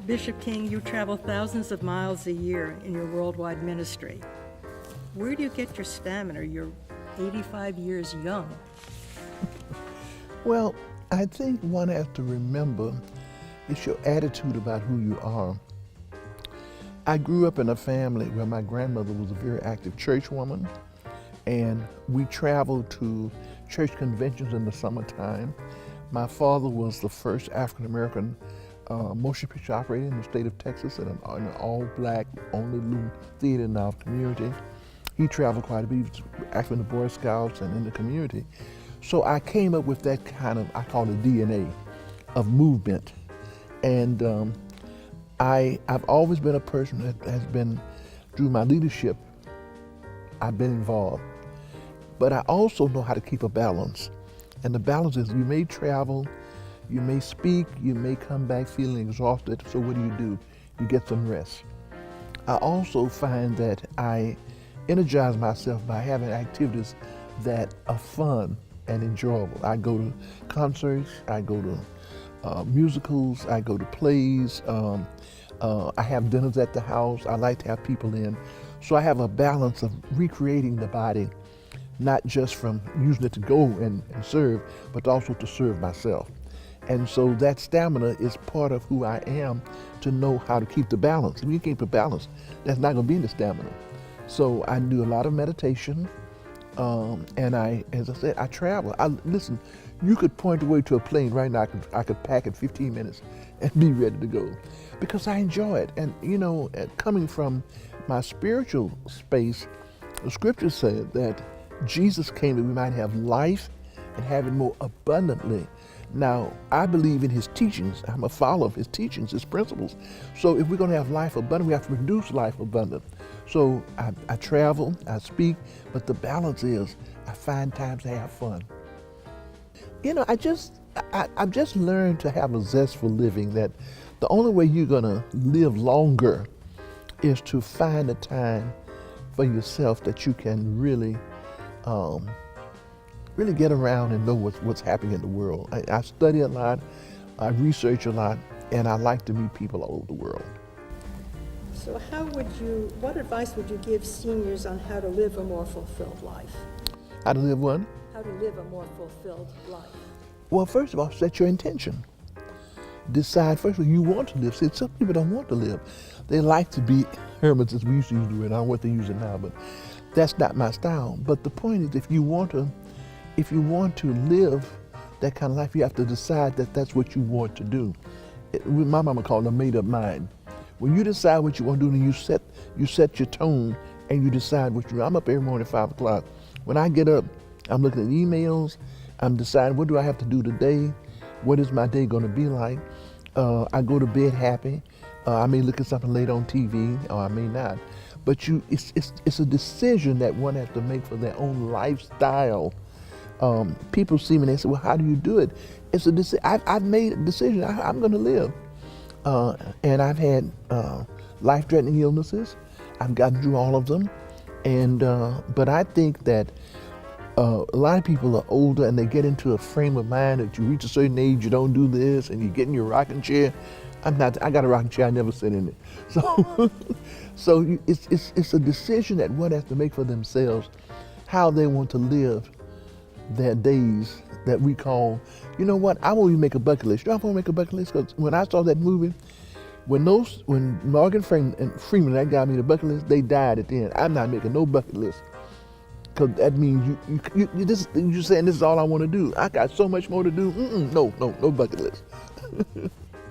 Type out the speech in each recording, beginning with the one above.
Bishop King, you travel thousands of miles a year in your worldwide ministry. Where do you get your stamina? You're 85 years young. Well, I think one has to remember it's your attitude about who you are. I grew up in a family where my grandmother was a very active church woman, and we traveled to church conventions in the summertime. My father was the first African-American motion picture operator in the state of Texas in an all-black, only little theater in our community. He traveled quite a bit. He was actually in the Boy Scouts and in the community. So I came up with that kind of, I call it DNA, of movement. And I've always been a person that has been, through my leadership, I've been involved. But I also know how to keep a balance. And the balance is you may travel, you may speak, you may come back feeling exhausted. So what do? You get some rest. I also find that I energize myself by having activities that are fun and enjoyable. I go to concerts, I go to musicals, I go to plays, I have dinners at the house. I like to have people in. So I have a balance of recreating the body, not just from using it to go and serve, but also to serve myself. And so that stamina is part of who I am, to know how to keep the balance. If you keep the balance, that's not going to be in the stamina. So I do a lot of meditation, and as I said, I travel. Listen, you could point the way to a plane right now. I could pack in 15 minutes and be ready to go, because I enjoy it. And you know, coming from my spiritual space, the scripture said that Jesus came that we might have life and have it more abundantly. Now, I believe in his teachings. I'm a follower of his teachings, his principles. So if we're going to have life abundant, we have to produce life abundant. So I travel, I speak, but the balance is I find times to have fun. You know, I've just learned to have a zest for living, that the only way you're going to live longer is to find a time for yourself that you can really get around and know what's happening in the world. I study a lot, I research a lot, and I like to meet people all over the world. So what advice would you give seniors on how to live a more fulfilled life? How to live one? How to live a more fulfilled life. Well, first of all, set your intention. Decide first what you want to live. See, some people don't want to live. They like to be hermits, as we used to use the word. I don't know what they use it now, but that's not my style. But the point is, if you want to live that kind of life, you have to decide that that's what you want to do. My mama called it a made-up mind. When you decide what you want to do, then you set your tone and you decide what you do. I'm up every morning at 5 o'clock. When I get up, I'm looking at emails. I'm deciding, what do I have to do today? What is my day going to be like? I go to bed happy. I may look at something late on TV, or I may not. But it's a decision that one has to make for their own lifestyle. People see me and they say, well, how do you do it? It's a decision. I've made a decision. I'm going to live. And I've had life-threatening illnesses. I've gotten through all of them. And but I think that a lot of people are older and they get into a frame of mind that you reach a certain age, you don't do this, and you get in your rocking chair. I got a rocking chair, I never sit in it. So, it's a decision that one has to make for themselves, how they want to live their days that we call, you know what, I want you to make a bucket list. You know, I want to make a bucket list, because when I saw that movie, when Morgan Freeman, that guy made a bucket list, they died at the end. I'm not making no bucket list, because that means you're saying this is all I want to do. I got so much more to do. No bucket list.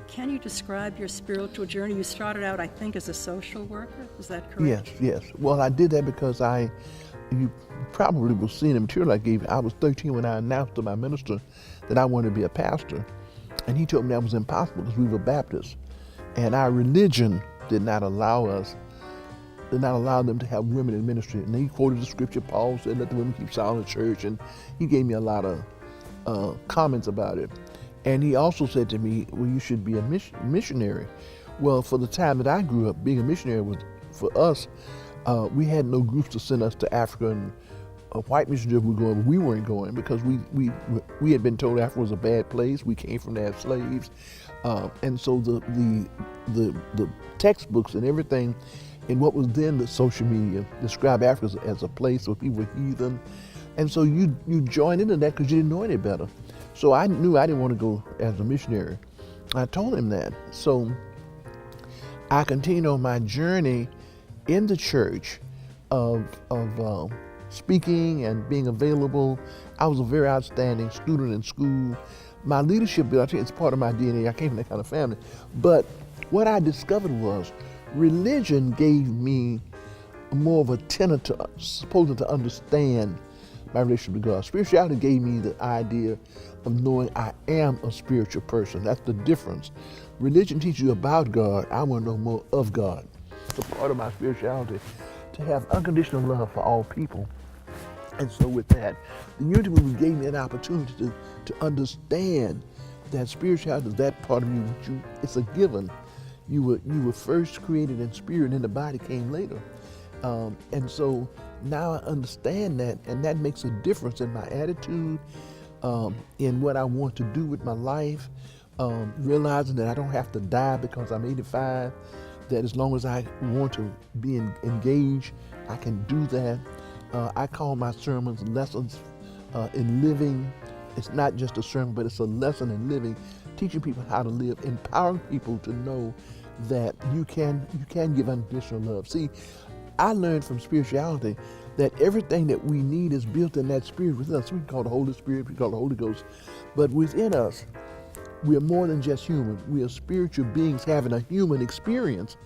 Can you describe your spiritual journey? You started out, I think, as a social worker. Is that correct? Yes. Well, I did that because you probably will see in the material I gave you. I was 13 when I announced to my minister that I wanted to be a pastor. And he told me that was impossible because we were Baptists. And our religion did not allow them to have women in ministry. And he quoted the scripture, Paul said, let the women keep silent in church. And he gave me a lot of comments about it. And he also said to me, well, you should be a missionary. Well, for the time that I grew up, being a missionary was, for us, we had no groups to send us to Africa, and white missionaries were going, but we weren't going because we had been told Africa was a bad place. We came from there as slaves. And so the textbooks and everything in what was then the social media described Africa as a place where people were heathen. And so you joined into that because you didn't know any better. So I knew I didn't want to go as a missionary. I told him that. So I continued on my journey in the church of speaking and being available. I was a very outstanding student in school. My leadership ability is part of my DNA. I came from that kind of family. But what I discovered was religion gave me more of a tenet to supposed to understand my relationship to God. Spirituality gave me the idea of knowing I am a spiritual person. That's the difference. Religion teaches you about God. I want to know more of God. It's a part of my spirituality to have unconditional love for all people. And so with that, the Unity Movement gave me an opportunity to understand that spirituality is that part of you, which it's a given. You were first created in spirit, and then the body came later. And so now I understand that, and that makes a difference in my attitude, in what I want to do with my life, realizing that I don't have to die because I'm 85, that as long as I want to be engaged, I can do that. I call my sermons lessons in living. It's not just a sermon, but it's a lesson in living, teaching people how to live, empowering people to know that you can give unconditional love. See, I learned from spirituality that everything that we need is built in that spirit within us. We call the Holy Spirit, we call the Holy Ghost. But within us, we are more than just human. We are spiritual beings having a human experience.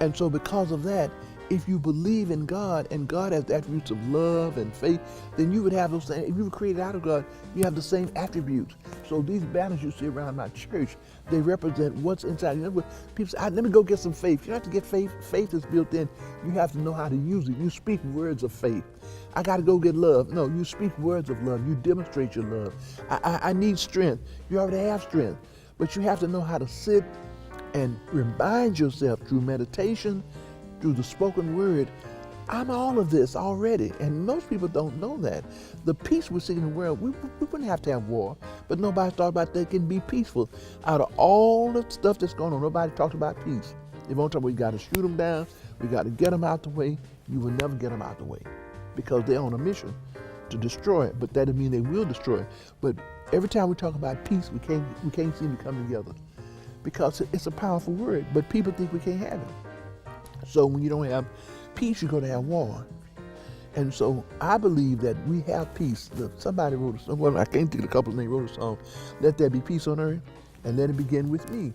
And so because of that, if you believe in God and God has the attributes of love and faith, then you would have those same. If you were created out of God, you have the same attributes. So these banners you see around my church, they represent what's inside. You know, people say, let me go get some faith. You don't have to get faith. Faith is built in. You have to know how to use it. You speak words of faith. I got to go get love. No, you speak words of love. You demonstrate your love. I need strength. You already have strength. But you have to know how to sit and remind yourself through meditation, through the spoken word, I'm all of this already. And most people don't know that. The peace we're seeing in the world, we wouldn't have to have war, but nobody thought about that can be peaceful. Out of all the stuff that's going on, nobody talked about peace. They won't talk about we got to shoot them down, we got to get them out the way. You will never get them out the way because they're on a mission to destroy it, but that doesn't mean they will destroy it. But every time we talk about peace, we can't seem to come together because it's a powerful word, but people think we can't have it. So when you don't have peace, you're going to have war. And so I believe that we have peace. Somebody wrote a song, well, I can't think of the couple's name, wrote a song, let there be peace on earth, and let it begin with me.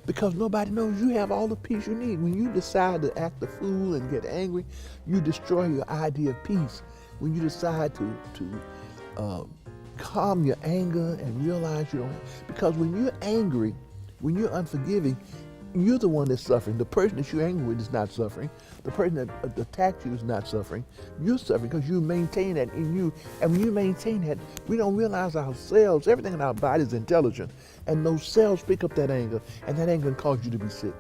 Because nobody knows you have all the peace you need. When you decide to act a fool and get angry, you destroy your idea of peace. When you decide to calm your anger and realize you don't, because when you're angry, when you're unforgiving, you're the one that's suffering. The person that you're angry with is not suffering. The person that attacked you is not suffering. You're suffering because you maintain that in you. And when you maintain that, we don't realize ourselves, everything in our body is intelligent. And those cells pick up that anger, and that anger can cause you to be sick.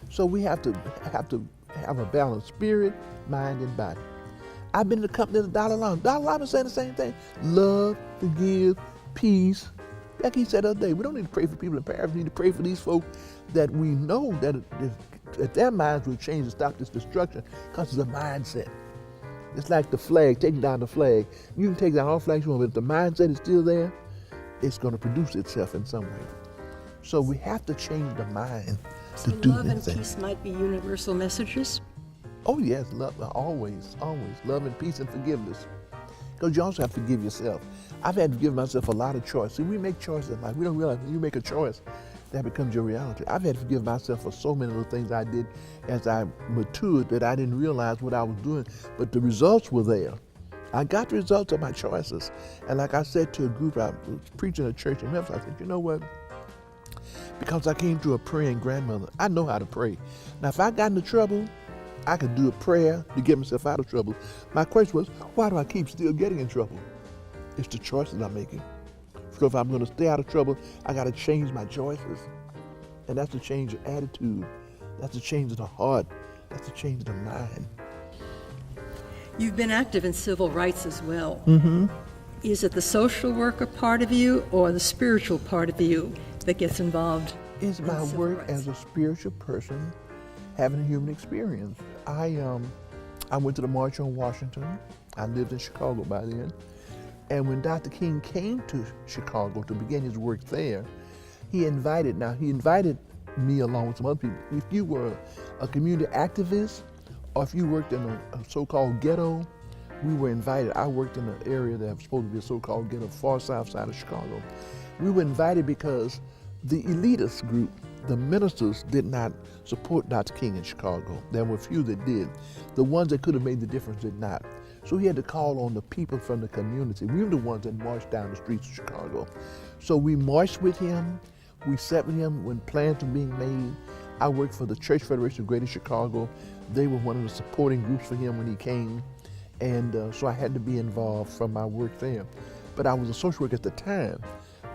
So we have to have a balanced spirit, mind, and body. I've been in the company of the Dalai Lama. Dalai Lama saying the same thing. Love, forgive, peace. Like he said the other day, we don't need to pray for people in Paris. We need to pray for these folk that we know that their minds will change and stop this destruction because it's a mindset. It's like the flag, taking down the flag. You can take down all flags you want, but if the mindset is still there, it's going to produce itself in some way. So we have to change the mind to do love and things. peace might be universal messages. Oh yes, love, always, love and peace and forgiveness. Because you also have to forgive yourself. I've had to give myself a lot of choice. See, we make choices in life. We don't realize when you make a choice, that becomes your reality. I've had to forgive myself for so many of the things I did as I matured that I didn't realize what I was doing, but the results were there. I got the results of my choices. And like I said to a group, I was preaching at a church in Memphis, I said, you know what? Because I came to a praying grandmother, I know how to pray. Now, if I got into trouble, I could do a prayer to get myself out of trouble. My question was, why do I keep still getting in trouble? It's the choices I'm making. So if I'm going to stay out of trouble, I got to change my choices. And that's a change of attitude. That's a change of the heart. That's a change of the mind. You've been active in civil rights as well. Mm-hmm. Is it the social worker part of you or the spiritual part of you that gets involved? It's in my civil work rights? as a spiritual person having a human experience. I went to the March on Washington. I lived in Chicago by then. And when Dr. King came to Chicago to begin his work there, he invited me along with some other people. If you were a community activist or if you worked in a so-called ghetto, we were invited. I worked in an area that was supposed to be a so-called ghetto, far south side of Chicago. We were invited because the elitist group, the ministers, did not support Dr. King in Chicago. There were a few that did. The ones that could have made the difference did not. So he had to call on the people from the community. We were the ones that marched down the streets of Chicago. So we marched with him. We sat with him when plans were being made. I worked for the Church Federation of Greater Chicago. They were one of the supporting groups for him when he came. And so I had to be involved from my work there. But I was a social worker at the time.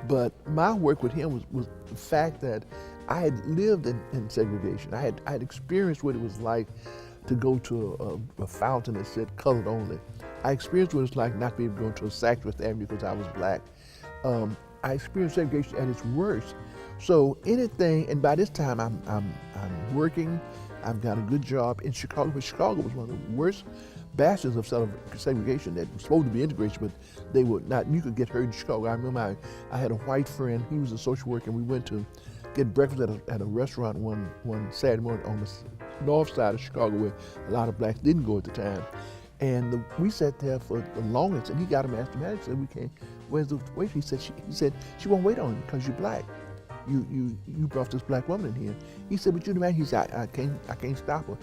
But my work with him was the fact that I had lived in segregation. I had experienced what it was like to go to a fountain that said colored only. I experienced what it's like not to be able to go to a Saks Avenue because I was black. I experienced segregation at its worst. So anything, and by this time I'm working, I've got a good job in Chicago, but Chicago was one of the worst bastions of segregation that was supposed to be integration, but they were not. You could get hurt in Chicago. I remember I had a white friend, he was a social worker, and we went to get breakfast at a restaurant one Saturday morning on the north side of Chicago where a lot of blacks didn't go at the time. And we sat there for the longest, and he got him asked the manager, said, "We can't, where's the waitress?" He said, she won't wait on you because you're black. You brought this black woman in here. He said, "But you're the man." He said, I can't stop her."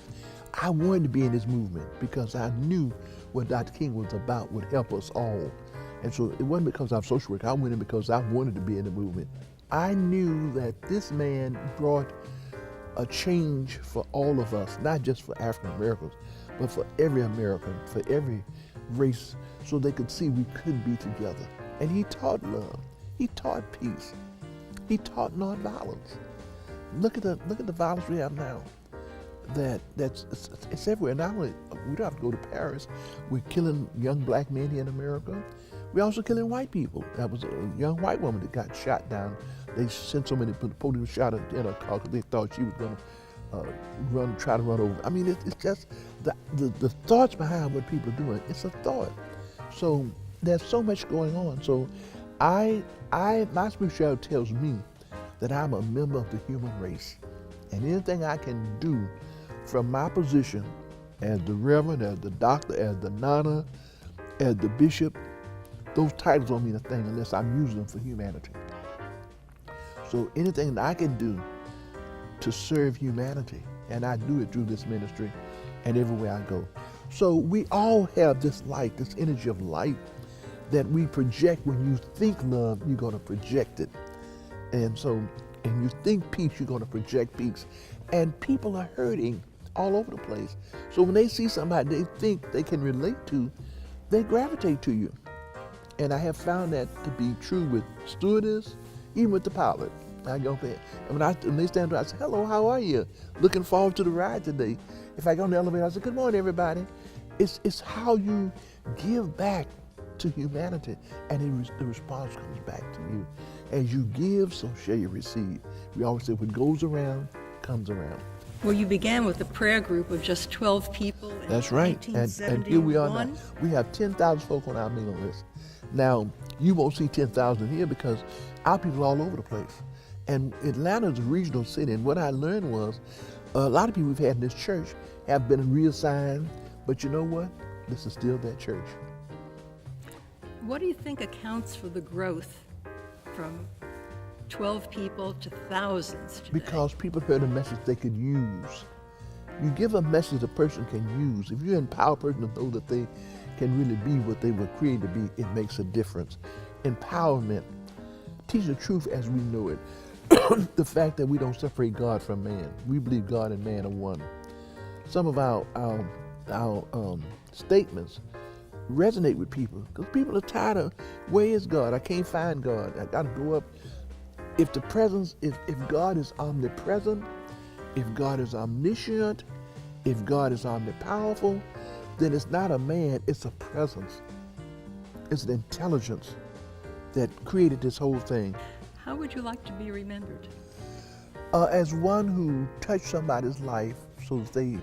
I wanted to be in this movement because I knew what Dr. King was about would help us all. And so it wasn't because I'm social worker. I went in because I wanted to be in the movement. I knew that this man brought a change for all of us, not just for African Americans, but for every American, for every race, so they could see we could be together. And he taught love. He taught peace. He taught nonviolence. Look at the violence we have now. It's everywhere. Not only we don't have to go to Paris, we're killing young black men here in America. We're also killing white people. That was a young white woman that got shot down. They sent so many police shot her in her car because they thought she was going to try to run over. I mean, it's just the thoughts behind what people are doing. It's a thought. So there's so much going on. So my spirituality tells me that I'm a member of the human race, and anything I can do from my position as the reverend, as the doctor, as the nana, as the bishop, those titles don't mean a thing unless I'm using them for humanity. So anything that I can do to serve humanity, and I do it through this ministry and everywhere I go. So we all have this light, this energy of light that we project. When you think love, you're going to project it. And so, and you think peace, you're going to project peace. And people are hurting all over the place. So when they see somebody they think they can relate to, they gravitate to you. And I have found that to be true with stewardess, even with the pilot. I go there, and when they stand there, I say, "Hello, how are you? Looking forward to the ride today." If I go in the elevator, I say, "Good morning, everybody." It's how you give back to humanity, and the response comes back to you. As you give, so shall you receive. We always say, what goes around, comes around. Well, you began with a prayer group of just 12 people in That's right. 1971. And here we are now. We have 10,000 folk on our mailing list. Now, you won't see 10,000 here because our people are all over the place. And Atlanta is a regional city, and what I learned was a lot of people we've had in this church have been reassigned, but you know what? This is still that church. What do you think accounts for the growth from 12 people to thousands today? Because people heard a message they could use. You give a message a person can use. If you empower a person to know that they can really be what they were created to be, it makes a difference. Empowerment. Teach the truth as we know it. The fact that we don't separate God from man. We believe God and man are one. Some of our statements resonate with people because people are tired of, where is God? I can't find God. I got to go up. If God is omnipresent, if God is omniscient, if God is omnipowerful, then it's not a man, it's a presence. It's an intelligence that created this whole thing. How would you like to be remembered? As one who touched somebody's life so that they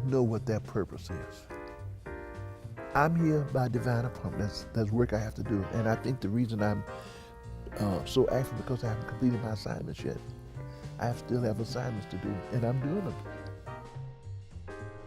know what their purpose is. I'm here by divine appointment. That's work I have to do. And I think the reason I'm so active because I haven't completed my assignments yet. I still have assignments to do, and I'm doing them.